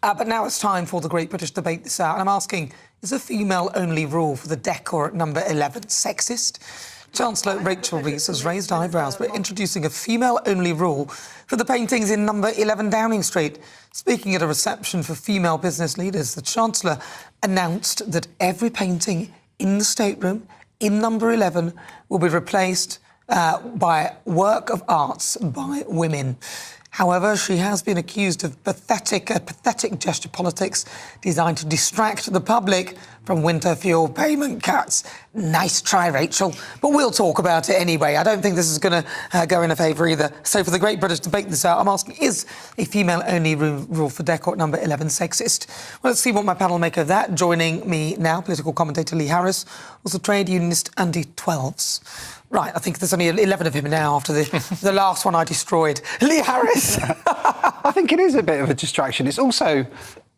But now it's time for the Great British Debate This Hour, and I'm asking, is a female-only rule for the decor at number 11 sexist? Chancellor Rachel Reeves has raised eyebrows by introducing a female-only rule for the paintings in number 11 Downing Street. Speaking at a reception for female business leaders, the Chancellor announced that every painting in the stateroom in number 11 will be replaced by work of arts by women. However, she has been accused of pathetic gesture politics designed to distract the public from winter fuel payment cuts. Nice try, Rachel, but we'll talk about it anyway. I don't think this is going to go in her favour either. So for the Great British Debate This Hour, I'm asking, is a female-only rule for decor at number 11 sexist? Well, let's see what my panel make of that. Joining me now, political commentator Lee Harris, also trade unionist Andy Twelves. Right, I think there's only 11 of him now after the last one I destroyed. Lee Harris! I think it is a bit of a distraction. It's also,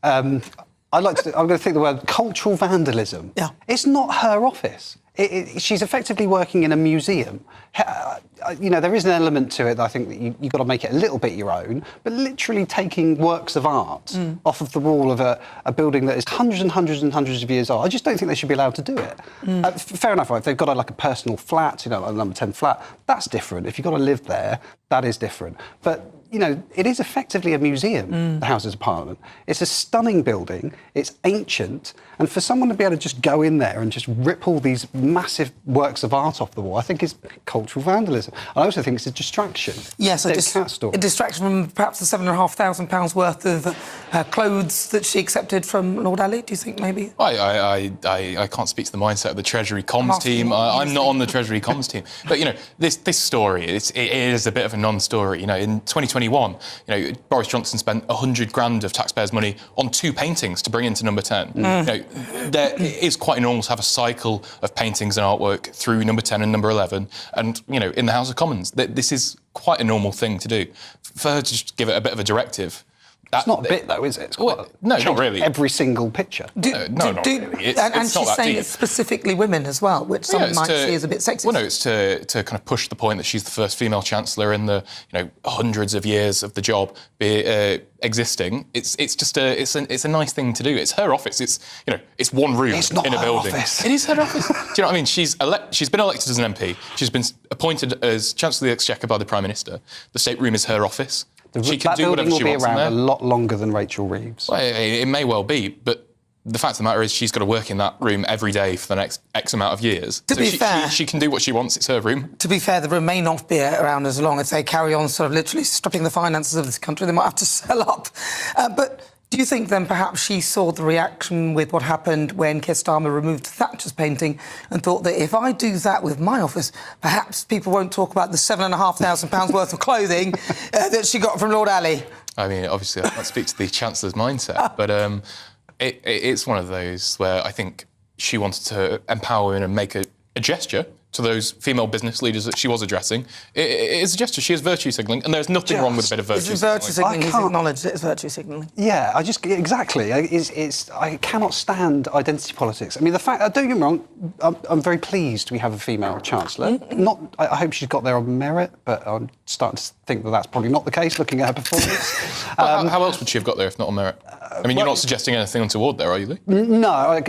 I'm going to think the word cultural vandalism. Yeah. It's not her office. She's effectively working in a museum. You know, there is an element to it that I think that you've got to make it a little bit your own, but literally taking works of art off of the wall of a building that is hundreds and hundreds and hundreds of years old, I just don't think they should be allowed to do it. Fair enough, if they've got a personal flat, you know, a number 10 flat, that's different. If you've got to live there, that is different. But you know, it is effectively a museum, the Houses of Parliament. It's a stunning building, it's ancient, and for someone to be able to just go in there and just rip all these massive works of art off the wall, I think is cultural vandalism. I also think it's a distraction. Yes, a distraction from perhaps the £7,500 worth of clothes that she accepted from Lord Ali, do you think, maybe? I can't speak to the mindset of the Treasury comms team. I'm not on the Treasury comms team. But, you know, this story, it is a bit of a non-story. You know, in 2021, you know, Boris Johnson spent 100 grand of taxpayers' money on 2 paintings to bring into number 10. You know, it is quite normal to have a cycle of paintings and artwork through number 10 and number 11. And, you know, in the House of Commons, this is quite a normal thing to do. For her to just give it a bit of a directive. It's not a bit, though, is it? It's quite no, not really. Every single picture. Not really. And she's saying it's specifically women as well, which some might see as a bit sexist. Well, no, it's to kind of push the point that she's the first female chancellor in the, you know, hundreds of years of the job existing. It's just a nice thing to do. It's her office. It's, you know, it's one room in a building. Office. It is her office. Do you know what I mean? She's been elected as an MP. She's been appointed as Chancellor of the Exchequer by the Prime Minister. The State Room is her office. She can do whatever she wants in there. That building will be around a lot longer than Rachel Reeves. Well, it may well be, but the fact of the matter is she's got to work in that room every day for the next X amount of years. To be fair, she can do what she wants. It's her room. To be fair, the room may not be around as long. If they carry on sort of literally stripping the finances of this country, they might have to sell up. But do you think then perhaps she saw the reaction with what happened when Keir Starmer removed Thatcher's painting and thought that if I do that with my office, perhaps people won't talk about the £7,500 worth of clothing that she got from Lord Ali? I mean, obviously, I can't speak to the Chancellor's mindset, but it's one of those where I think she wanted to empower women and make a gesture to those female business leaders that she was addressing. It is a gesture. She is virtue signalling, and there's nothing wrong with a bit of virtue signalling. Virtue signalling. He's acknowledged it as virtue signalling. Yeah, exactly. I cannot stand identity politics. I mean, the fact, don't get me wrong, I'm very pleased we have a female chancellor. I hope she's got there on merit, but I'm starting to think that that's probably not the case, looking at her performance. How else would she have got there if not on merit? I mean, you're not suggesting anything untoward there, are you, Lee? No,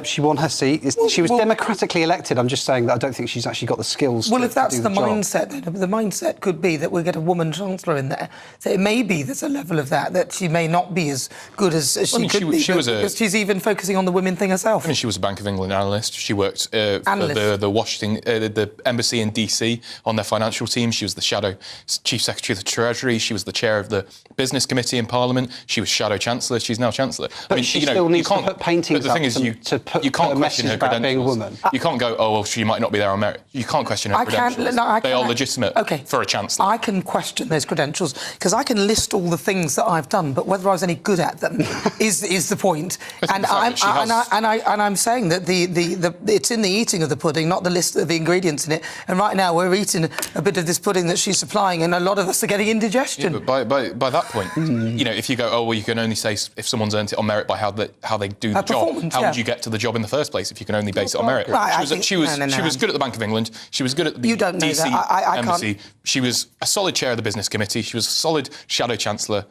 she won her seat. She was democratically elected. I'm just saying that I don't think she's actually got the skills to do the job. Well, if that's the mindset, then the mindset could be that we'll get a woman chancellor in there. So it may be there's a level of that she may not be as good as she could be, because she's even focusing on the women thing herself. I mean, she was a Bank of England analyst. She worked for the Washington, the embassy in DC on their financial team. She was the shadow chief secretary of the Treasury. She was the chair of the business committee in Parliament. She was shadow chancellor. She's now chancellor. But I mean, she still needs to put paintings up to put a message about being a woman. You can't go, oh, well, she might not be there on merit. You can't question her credentials. They are legitimate for a chancellor. I can question those credentials because I can list all the things that I've done, but whether I was any good at them is the point. And I'm saying that it's in the eating of the pudding, not the list of the ingredients in it. And right now we're eating a bit of this pudding that she's supplying, and a lot of us are getting indigestion. Yeah, but by that point, you know, if you go, oh, well, you can only say if someone's earned it on merit by how they do the job. How would you get to the job in the first place if you can only base it on merit? Right, she was good at the Bank of England. She was good at the DC embassy. She was a solid chair of the business committee. She was a solid shadow chancellor.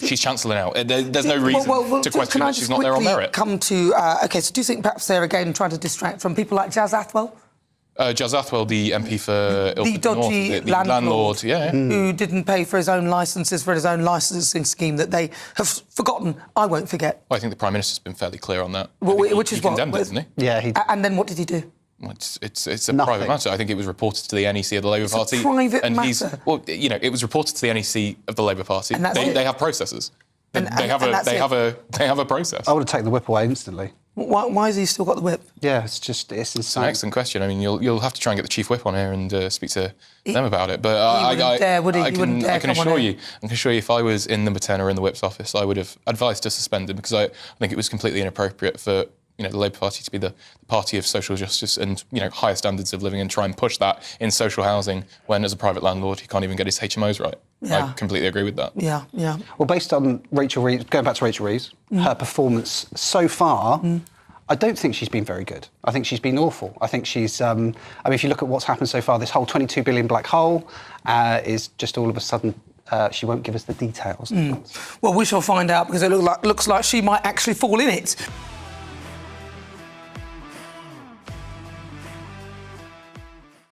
She's Chancellor now. There's no reason to question that she's not there on merit. Come to OK, so do you think perhaps they're again trying to distract from people like Jazz Athwell? Jazz Athwell, the MP for the dodgy North, the landlord, who didn't pay for his own licences for his own licensing scheme that they have forgotten. I won't forget. Well, I think the Prime Minister's been fairly clear on that. Well, which is he what? condemned it, didn't he? Yeah, and then what did he do? Well, it's a private matter. I think it was reported to the NEC of the Labour Party. A private matter. Well, you know, it was reported to the NEC of the Labour Party. And they have processes. They have a process. I would have taken the whip away instantly. Why has he still got the whip? Yeah, it's insane. It's an excellent question. I mean, you'll have to try and get the chief whip on here and speak to them about it. But I can assure you, if I was in the Number 10 or in the whip's office, I would have advised to suspend him because I think it was completely inappropriate for the Labour Party to be the party of social justice and higher standards of living and try and push that in social housing when, as a private landlord, he can't even get his HMOs right. Yeah. I completely agree with that. Yeah. Well, based on Rachel Reeves, going back to Rachel Reeves, her performance so far, I don't think she's been very good. I think she's been awful. I think she's... I mean, if you look at what's happened so far, this whole 22 billion black hole is just all of a sudden... she won't give us the details. Well, we shall find out because it looks like she might actually fall in it.